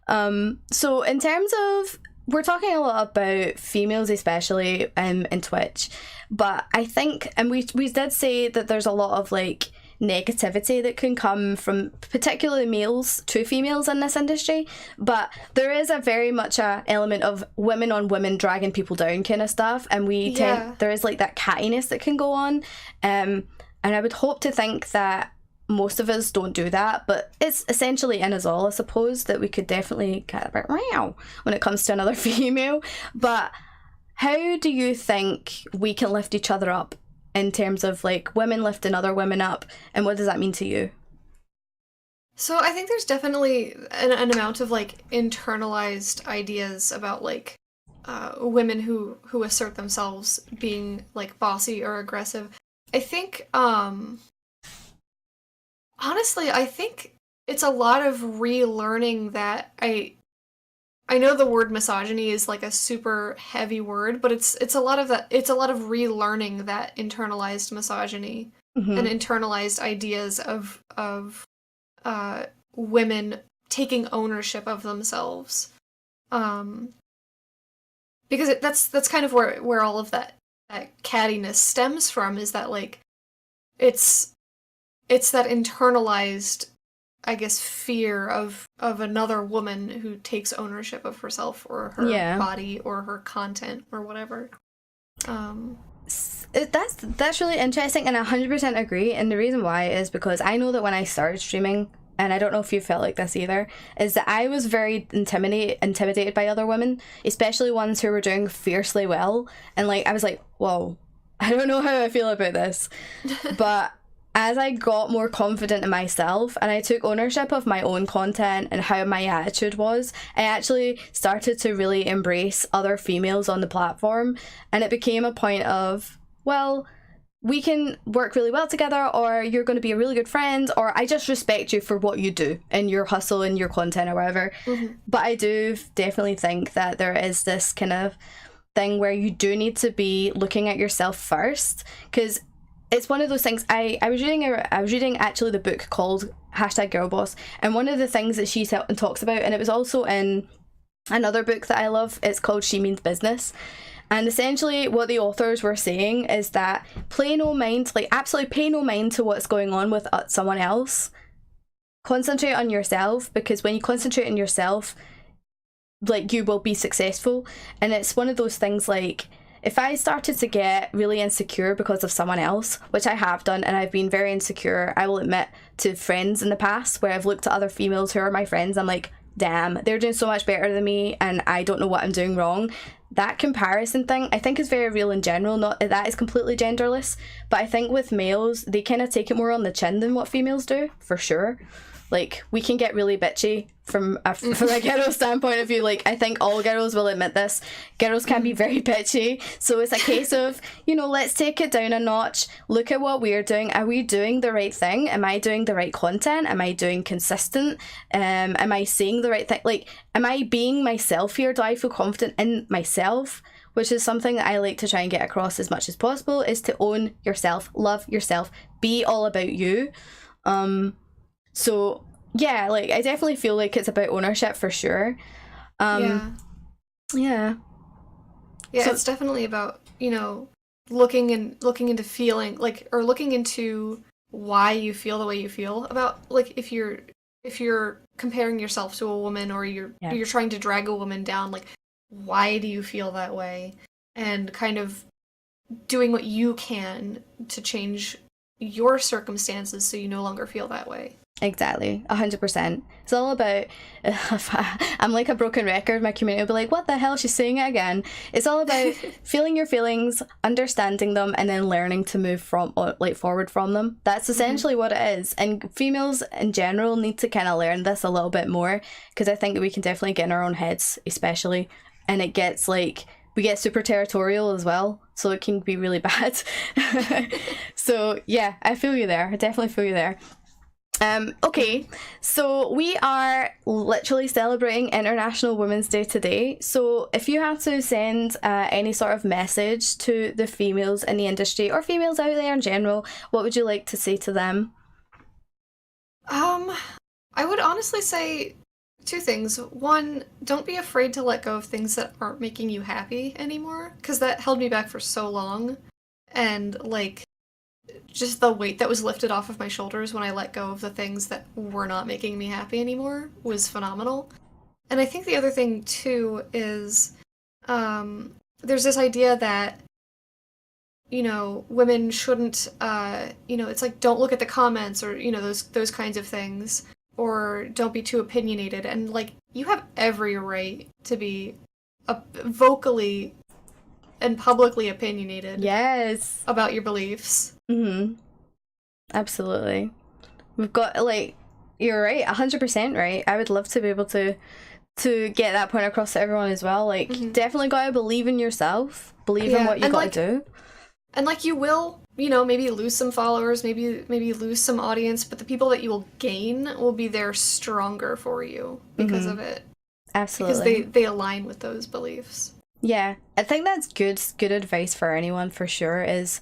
So in terms of, we're talking a lot about females especially in Twitch, but I think, and we did say that there's a lot of like negativity that can come from particularly males to females in this industry, but there is a very much a element of women on women dragging people down kind of stuff, and there is like that cattiness that can go on, and I would hope to think that most of us don't do that, but it's essentially in us all, I suppose, that we could definitely get a bit wow when it comes to another female. But how do you think we can lift each other up in terms of like women lifting other women up, and what does that mean to you? So I think there's definitely an amount of like internalized ideas about like women who assert themselves being like bossy or aggressive. I think honestly, I think it's a lot of relearning that I know the word misogyny is like a super heavy word, but it's a lot of that. It's a lot of relearning that internalized misogyny and internalized ideas of women taking ownership of themselves, because that's kind of where all of that cattiness stems from. Is that like it's that internalized, I guess, fear of another woman who takes ownership of herself or her body or her content or whatever. That's really interesting, and I 100% agree. And the reason why is because I know that when I started streaming, and I don't know if you felt like this either, is that I was very intimidated by other women, especially ones who were doing fiercely well. And like I was like, whoa, I don't know how I feel about this. But as I got more confident in myself and I took ownership of my own content and how my attitude was, I actually started to really embrace other females on the platform, and it became a point of, well, we can work really well together, or you're going to be a really good friend, or I just respect you for what you do and your hustle and your content or whatever. But I do definitely think that there is this kind of thing where you do need to be looking at yourself first, because it's one of those things. I was reading actually the book called #Girlboss, and one of the things that she talks about, and it was also in another book that I love, it's called She Means Business. And essentially what the authors were saying is that absolutely pay no mind to what's going on with someone else. Concentrate on yourself, because when you concentrate on yourself, like, you will be successful. And it's one of those things like, if I started to get really insecure because of someone else, which I have done, and I've been very insecure, I will admit, to friends in the past, where I've looked at other females who are my friends, I'm like, damn, they're doing so much better than me and I don't know what I'm doing wrong. That comparison thing, I think, is very real in general. Not that is completely genderless, but I think with males, they kind of take it more on the chin than what females do, for sure. Like, we can get really bitchy from a girl standpoint of view. Like, I think all girls will admit this. Girls can be very bitchy. So it's a case of, let's take it down a notch. Look at what we're doing. Are we doing the right thing? Am I doing the right content? Am I doing consistent? Am I saying the right thing? Like, am I being myself here? Do I feel confident in myself? Which is something that I like to try and get across as much as possible, is to own yourself, love yourself, be all about you. So yeah, like, I definitely feel like it's about ownership for sure. Yeah. So, it's definitely about, looking into feeling like, or looking into why you feel the way you feel about, like, if you're comparing yourself to a woman, or you're trying to drag a woman down, like, why do you feel that way? And kind of doing what you can to change your circumstances so you no longer feel that way. Exactly, 100%. It's all about, I'm like a broken record, my community will be like, what the hell, she's saying it again. It's all about feeling your feelings, understanding them, and then learning to move forward from them. That's essentially what it is. And females in general need to kind of learn this a little bit more, because I think that we can definitely get in our own heads, especially, and it gets like, we get super territorial as well, so it can be really bad. So yeah, I feel you there. I definitely feel you there. Okay, so we are literally celebrating International Women's Day today. So if you have to send any sort of message to the females in the industry or females out there in general, what would you like to say to them? I would honestly say two things. One, don't be afraid to let go of things that aren't making you happy anymore, because that held me back for so long. And like, just the weight that was lifted off of my shoulders when I let go of the things that were not making me happy anymore was phenomenal. And I think the other thing too is there's this idea that, you know, women shouldn't, you know, it's like, don't look at the comments, or, you know, those kinds of things, or don't be too opinionated. And like, you have every right to be vocally and publicly opinionated. Yes. About your beliefs. Absolutely. We've got, like, you're right, 100% right. I would love to be able to get that point across to everyone as well. Like, definitely gotta believe in yourself, believe in what you gotta do. And like, you will, you know, maybe lose some followers, maybe lose some audience, but the people that you will gain will be there stronger for you because of it. Absolutely. Because they align with those beliefs. Yeah, I think that's good advice for anyone, for sure, is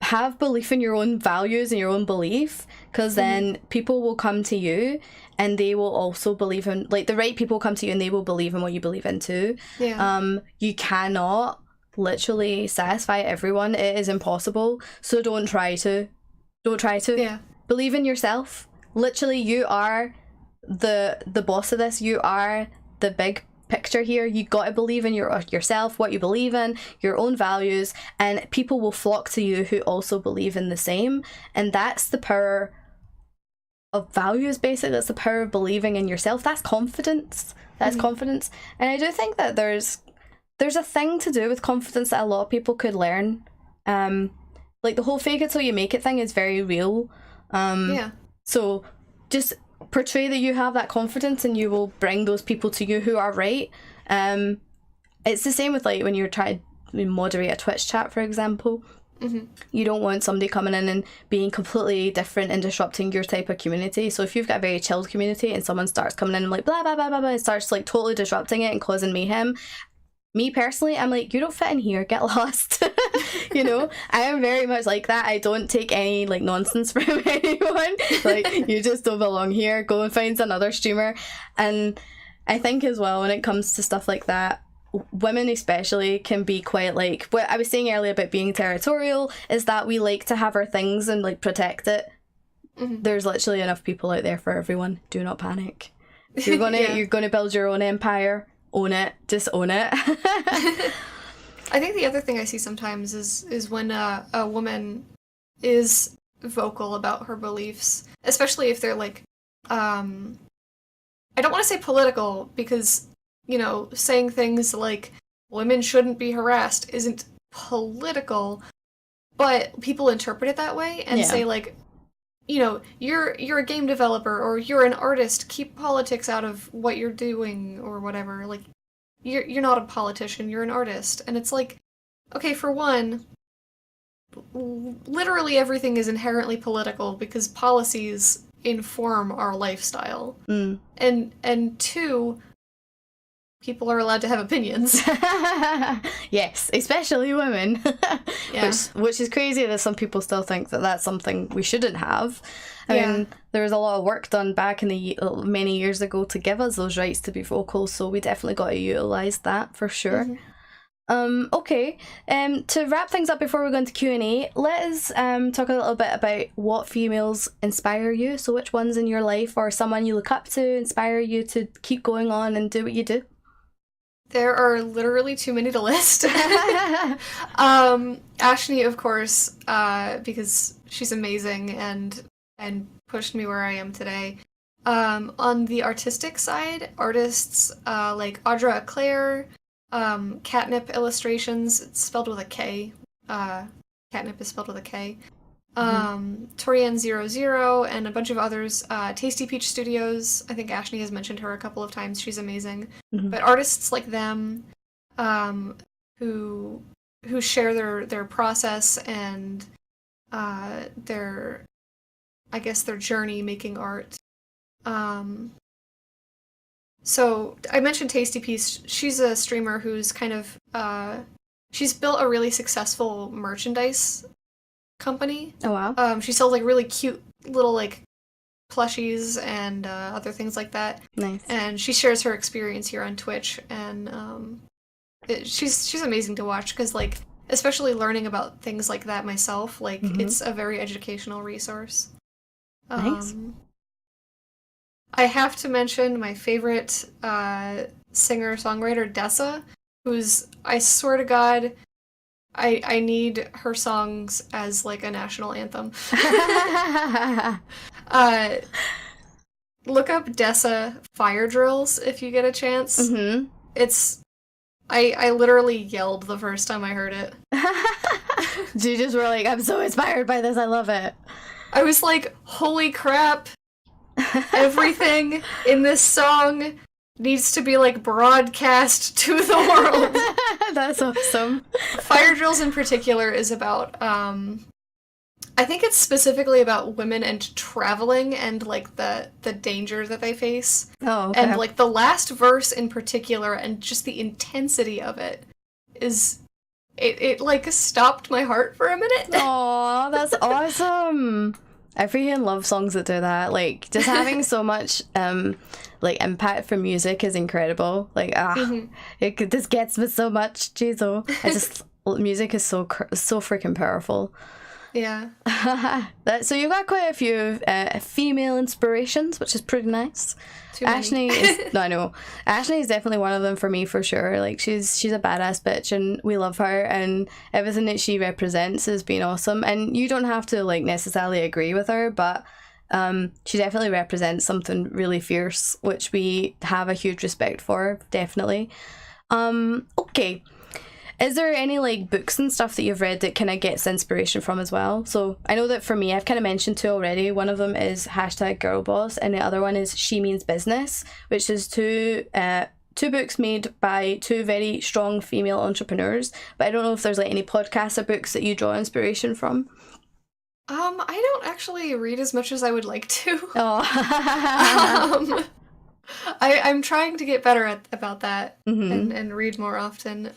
have belief in your own values and your own belief, because then people will come to you and they will also believe in, like, the right people come to you and they will believe in what you believe in too. You cannot literally satisfy everyone. It is impossible. So don't try to. Believe in yourself. Literally, you are the boss of this. You are the big picture here. You got to believe in yourself, what you believe in, your own values, and people will flock to you who also believe in the same. And that's the power of values, basically. That's the power of believing in yourself. That's confidence. That's confidence. And I do think that there's a thing to do with confidence that a lot of people could learn. Like, the whole fake it till you make it thing is very real. So just portray that you have that confidence and you will bring those people to you who are right. It's the same with, like, when you're trying to moderate a Twitch chat, for example. You don't want somebody coming in and being completely different and disrupting your type of community. So if you've got a very chilled community and someone starts coming in and like blah blah blah blah blah and starts like totally disrupting it and causing mayhem, me personally, I'm like, you don't fit in here, get lost. You know, I am very much like that. I don't take any like nonsense from anyone. Like, you just don't belong here, go and find another streamer. And I think as well, when it comes to stuff like that, women especially can be quite, like, what I was saying earlier about being territorial is that we like to have our things and like protect it. There's literally enough people out there for everyone. Do not panic. You're gonna build your own empire. Own it. Just own it. I think the other thing I see sometimes is when a woman is vocal about her beliefs, especially if they're like, I don't want to say political, because, you know, saying things like women shouldn't be harassed isn't political, but people interpret it that way and say, like, you know, you're a game developer or you're an artist, keep politics out of what you're doing or whatever. Like, you're not a politician, you're an artist. And it's like, okay, for one, literally everything is inherently political because policies inform our lifestyle. And two, people are allowed to have opinions. Yes, especially women. Which is crazy that some people still think that that's something we shouldn't have. I mean, there was a lot of work done back in the many years ago to give us those rights to be vocal, so we definitely got to utilise that for sure. Okay, to wrap things up before we go into Q&A, let us talk a little bit about what females inspire you. So which ones in your life or someone you look up to inspire you to keep going on and do what you do? There are literally too many to list. Ashley, of course, because she's amazing, and and pushed me where I am today. On the artistic side, artists like Audra Eclair, Catnip Illustrations, it's spelled with a K. Catnip is spelled with a K. Torian00 and a bunch of others. Tasty Peach Studios, I think Ashley has mentioned her a couple of times. She's amazing. But artists like them, who share their process and their journey making art. So I mentioned Tasty Peach. She's a streamer who's kind of she's built a really successful merchandise company. Oh wow. She sells like really cute little like plushies and other things like that. Nice. And she shares her experience here on Twitch, and she's amazing to watch because like especially learning about things like that myself, like it's a very educational resource. Nice. I have to mention my favorite singer-songwriter, Dessa, who's, I swear to God, I need her songs as, like, a national anthem. Look up Dessa Fire Drills if you get a chance. It's... I literally yelled the first time I heard it. You just were like, I'm so inspired by this, I love it. I was like, holy crap. Everything in this song needs to be like broadcast to the world. That's awesome. Fire Drills in particular is about I think it's specifically about women and traveling and like the danger that they face. Oh, okay. And like the last verse in particular and just the intensity of it is it like stopped my heart for a minute. Oh, that's awesome. I freaking love songs that do that. Like, just having so much, like, impact from music is incredible. Like, this gets me so much. Jeez, music is so freaking powerful. Yeah. So you've got quite a few female inspirations, which is pretty nice. Ashley is Ashley is definitely one of them for me for sure. Like she's a badass bitch and we love her and everything that she represents has been awesome. And you don't have to like necessarily agree with her, but she definitely represents something really fierce, which we have a huge respect for, definitely. Okay. Is there any like books and stuff that you've read that kind of gets inspiration from as well? So I know that for me, I've kind of mentioned two already. One of them is #girlboss and the other one is She Means Business, which is two books made by two very strong female entrepreneurs. But I don't know if there's like any podcasts or books that you draw inspiration from. I don't actually read as much as I would like to. Oh. I'm trying to get better about that and read more often.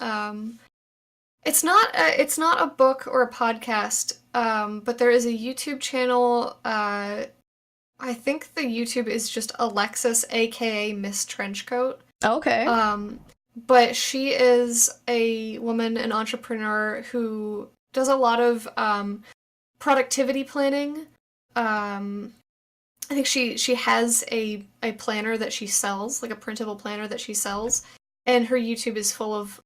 It's not a book or a podcast, but there is a YouTube channel. I think the YouTube is just Alexis, aka Miss Trenchcoat. Okay. But she is a woman, an entrepreneur who does a lot of productivity planning. I think she has a planner that she sells, like a printable planner that she sells, and her YouTube is full of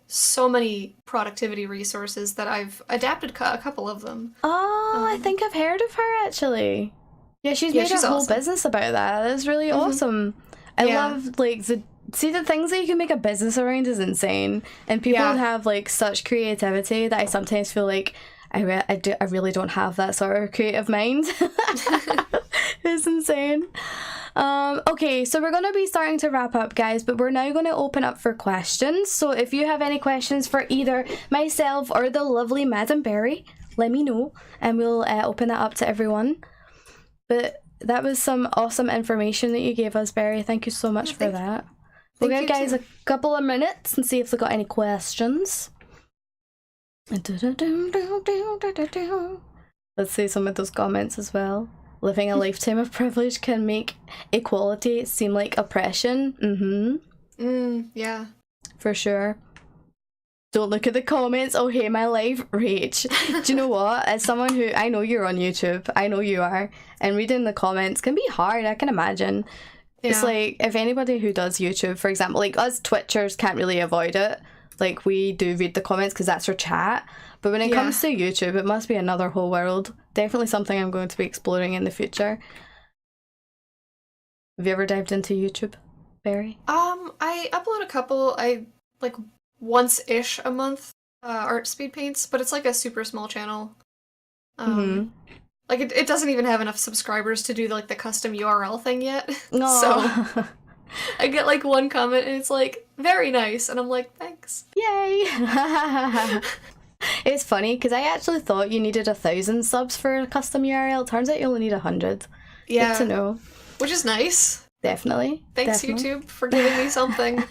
so many productivity resources that I've adapted a couple of them. Oh, I think I've heard of her actually. Yeah, she's made a whole business about that. That's really awesome. I love like the things that you can make a business around is insane, and people have like such creativity that I sometimes feel like I really don't have that sort of creative mind. It's insane. Okay, so we're going to be starting to wrap up, guys, but we're now going to open up for questions. So if you have any questions for either myself or the lovely MadameBerry, let me know, and we'll open that up to everyone. But that was some awesome information that you gave us, Berry. Thank you so much for that. We'll give guys a couple of minutes and see if they've got any questions. Let's see some of those comments as well. Living a lifetime of privilege can make equality seem like oppression. Yeah. For sure. Don't look at the comments. Oh, hey, my life, Rach. Do you know what? As someone who, I know you're on YouTube. I know you are. And reading the comments can be hard, I can imagine. Yeah. It's like, if anybody who does YouTube, for example, like us Twitchers can't really avoid it. Like, we do read the comments because that's our chat. But when it comes to YouTube, it must be another whole world. Definitely something I'm going to be exploring in the future. Have you ever dived into YouTube, Barry? I upload a couple, like once-ish a month, art speed paints, but it's like a super small channel. Like it doesn't even have enough subscribers to do like the custom URL thing yet. So I get like one comment and it's like, very nice, and I'm like, thanks. Yay! It's funny because I actually thought you needed 1,000 subs for a custom URL. Turns out you only need 100. Yeah. Good to know. Which is nice. Definitely. Thanks, YouTube, for giving me something.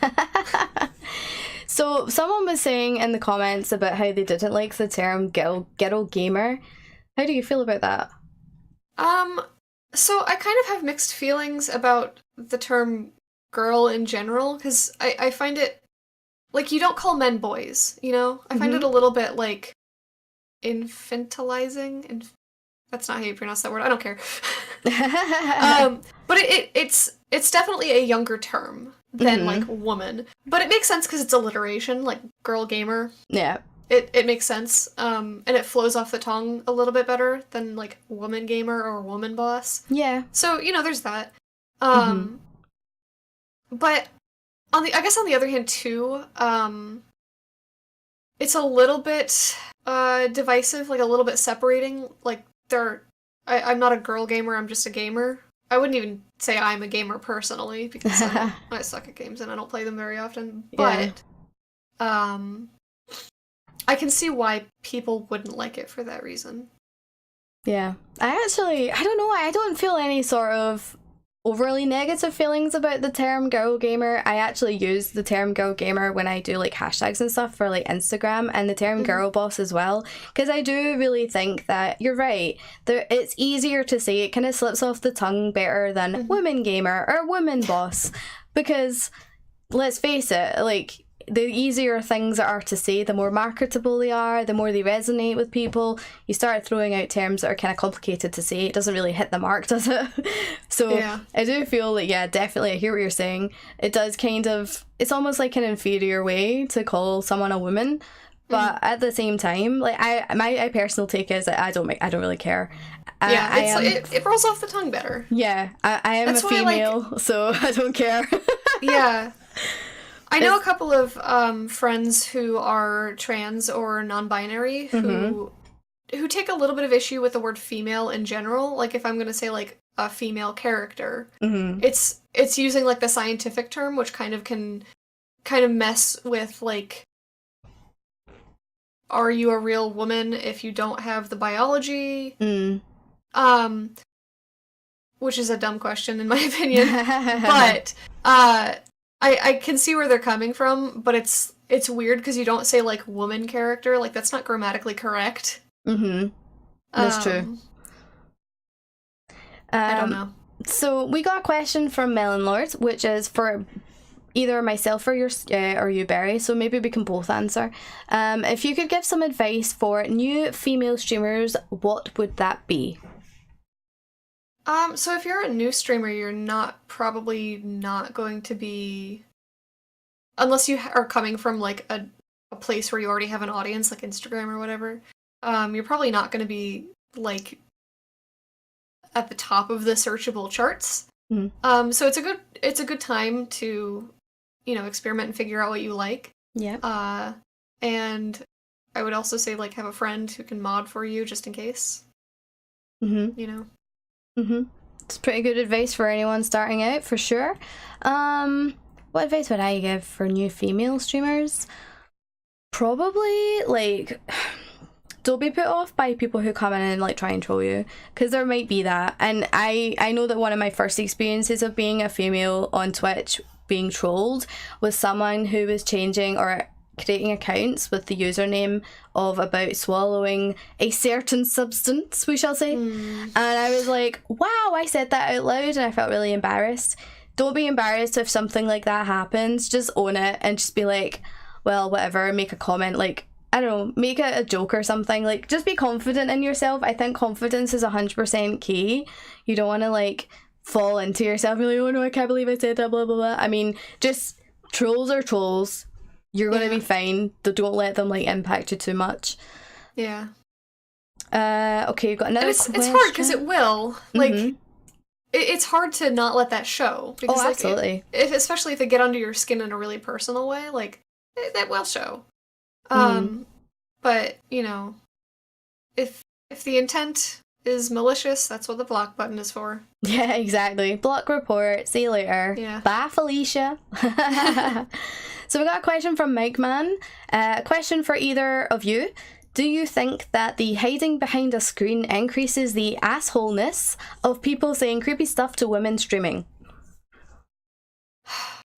So someone was saying in the comments about how they didn't like the term girl gamer. How do you feel about that? So I kind of have mixed feelings about the term girl in general, because I find it, like, you don't call men boys, you know? I find it a little bit, like, infantilizing. That's not how you pronounce that word. I don't care. But it's definitely a younger term than, like, woman. But it makes sense because it's alliteration, like, girl gamer. Yeah. It makes sense, and it flows off the tongue a little bit better than, like, woman gamer or woman boss. Yeah. So, you know, there's that. But I guess on the other hand, too, it's a little bit divisive, like a little bit separating. Like, I'm not a girl gamer, I'm just a gamer. I wouldn't even say I'm a gamer personally, because I suck at games and I don't play them very often. But, I can see why people wouldn't like it for that reason. Yeah. I don't know, I don't feel any sort of overly negative feelings about the term girl gamer. I actually use the term girl gamer when I do like hashtags and stuff for like Instagram, and the term girl boss as well, because I do really think that you're right, it's easier to say, it kind of slips off the tongue better than women gamer or women boss, because let's face it, like, the easier things are to say, the more marketable they are, the more they resonate with people. You start throwing out terms that are kind of complicated to say, it doesn't really hit the mark, does it? So yeah. I do feel like, yeah, definitely, I hear what you're saying. It does kind of, it's almost like an inferior way to call someone a woman. But at the same time, like, my personal take is that I don't really care. Yeah, it rolls off the tongue better. Yeah, I am a female, so I don't care. Yeah. I know a couple of friends who are trans or non-binary who take a little bit of issue with the word female in general. Like, if I'm going to say, like, a female character, it's using, like, the scientific term, which kind of mess with, like, are you a real woman if you don't have the biology? Which is a dumb question in my opinion. But I can see where they're coming from, but it's weird because you don't say, like, woman character. Like, that's not grammatically correct. That's true. I don't know. So we got a question from Melon Lord, which is for either myself or you, Barry. So maybe we can both answer. If you could give some advice for new female streamers, what would that be? So if you're a new streamer, you're probably not going to be, unless you are coming from, like, a place where you already have an audience, like Instagram or whatever, you're probably not going to be, like, at the top of the searchable charts. So it's a good time to, you know, experiment and figure out what you like. Yeah. And I would also say, like, have a friend who can mod for you just in case. You know. It's pretty good advice for anyone starting out, for sure. What advice would I give for new female streamers? Probably, like, don't be put off by people who come in and, like, try and troll you, because there might be that. And I know that one of my first experiences of being a female on Twitch being trolled was someone who was changing or creating accounts with the username of about swallowing a certain substance, we shall say. And I was like, wow, I said that out loud, and I felt really embarrassed. Don't be embarrassed if something like that happens. Just own it and just be like, well, whatever, make a comment, like, I don't know, make it a joke or something. Like, just be confident in yourself. I think confidence is 100% key. You don't want to, like, fall into yourself and be like, oh no, I can't believe I said that, blah blah blah. I mean, just trolls are trolls. You're going to be fine. Don't let them, like, impact you too much. Yeah. Okay, you've got another question. It's hard because it will. Like, Mhm. it's hard to not let that show. Because, Oh, absolutely. Especially if they get under your skin in a really personal way, like, that will show. Mhm. But, you know, if the intent is malicious, that's what the block button is for. Yeah, exactly. Block report. See you later. Yeah. Bye, Felicia. So we got a question from Mike Man. A question for either of you. Do you think that the hiding behind a screen increases the assholeness of people saying creepy stuff to women streaming?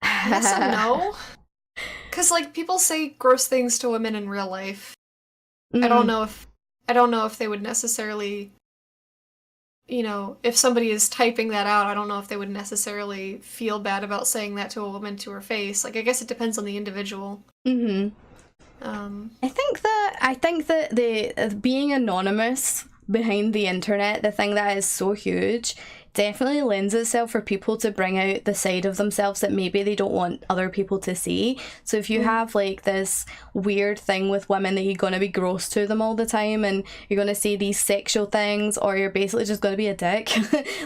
Yes and no. Because, like, people say gross things to women in real life. I don't know if they would necessarily, you know, if somebody is typing that out, I don't know if they would necessarily feel bad about saying that to a woman to her face. Like, I guess it depends on the individual. Mm-hmm. I think that the being anonymous behind the internet, the thing that is so huge, definitely lends itself for people to bring out the side of themselves that maybe they don't want other people to see. So if you have like this weird thing with women that you're going to be gross to them all the time and you're going to say these sexual things, or you're basically just going to be a dick,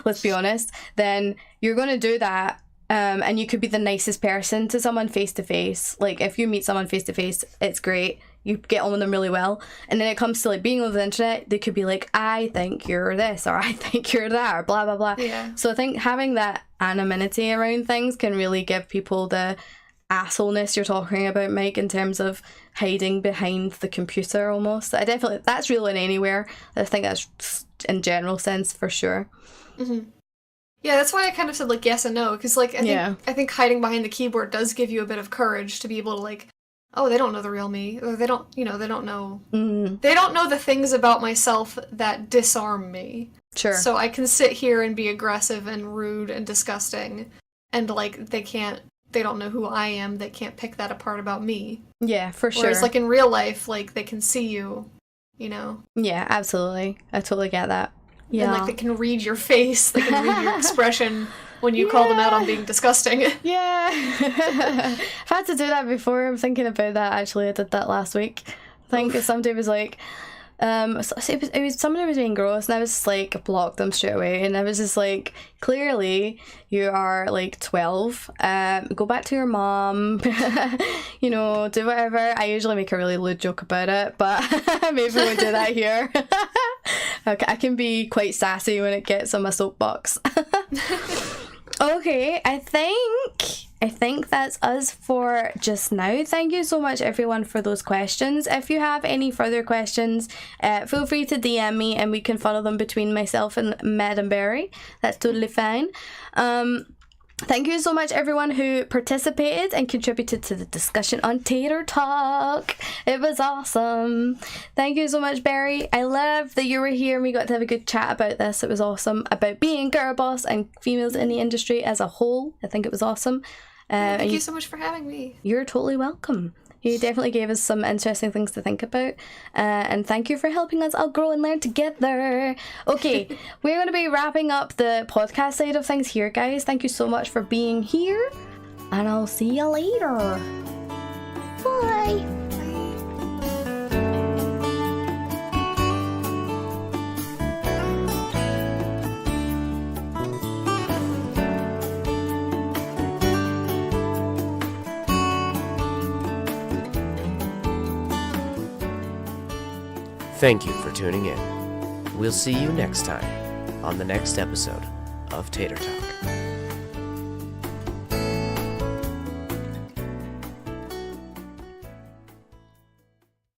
let's be honest, then you're going to do that. And you could be the nicest person to someone face to face. Like, if you meet someone face to face, it's great. You get on with them really well. And then it comes to like being over the internet, they could be like, I think you're this, or I think you're that, or blah blah blah. Yeah. So I think having that anonymity around things can really give people the assholeness you're talking about, Mike, in terms of hiding behind the computer almost. That's real in anywhere. I think that's in general sense for sure. Mm-hmm. Yeah, that's why I kind of said, like, yes and no, because, like, I think hiding behind the keyboard does give you a bit of courage to be able to, like, oh, they don't know the real me, or they don't know, they don't know the things about myself that disarm me. Sure. So I can sit here and be aggressive and rude and disgusting, and, like, they don't know who I am, they can't pick that apart about me. Yeah, for sure. Whereas, like, in real life, like, they can see you, you know? Yeah, absolutely. I totally get that. Yeah. And, like, they can read your face, they can read your expression when you call them out on being disgusting. Yeah. I've had to do that before. I'm thinking about that, actually. I did that last week. I think somebody was like, somebody was being gross, and I was just like, blocked them straight away, and I was just like, clearly you are like 12, go back to your mom, you know, do whatever. I usually make a really lewd joke about it, but maybe we'll do that here. Okay, I can be quite sassy when it gets on my soapbox. Okay, I think that's us for just now. Thank you so much, everyone, for those questions. If you have any further questions, feel free to DM me and we can follow them between myself and MadameBerry. That's totally fine. Thank you so much, everyone who participated and contributed to the discussion on Tater Talk. It was awesome. Thank you so much, Berry. I love that you were here and we got to have a good chat about this. It was awesome, about being girl boss and females in the industry as a whole. I think it was awesome. Thank you so much for having me. You're totally welcome. You definitely gave us some interesting things to think about. And thank you for helping us all grow and learn together. Okay, we're going to be wrapping up the podcast side of things here, guys. Thank you so much for being here. And I'll see you later. Bye. Thank you for tuning in. We'll see you next time on the next episode of Tater Talk.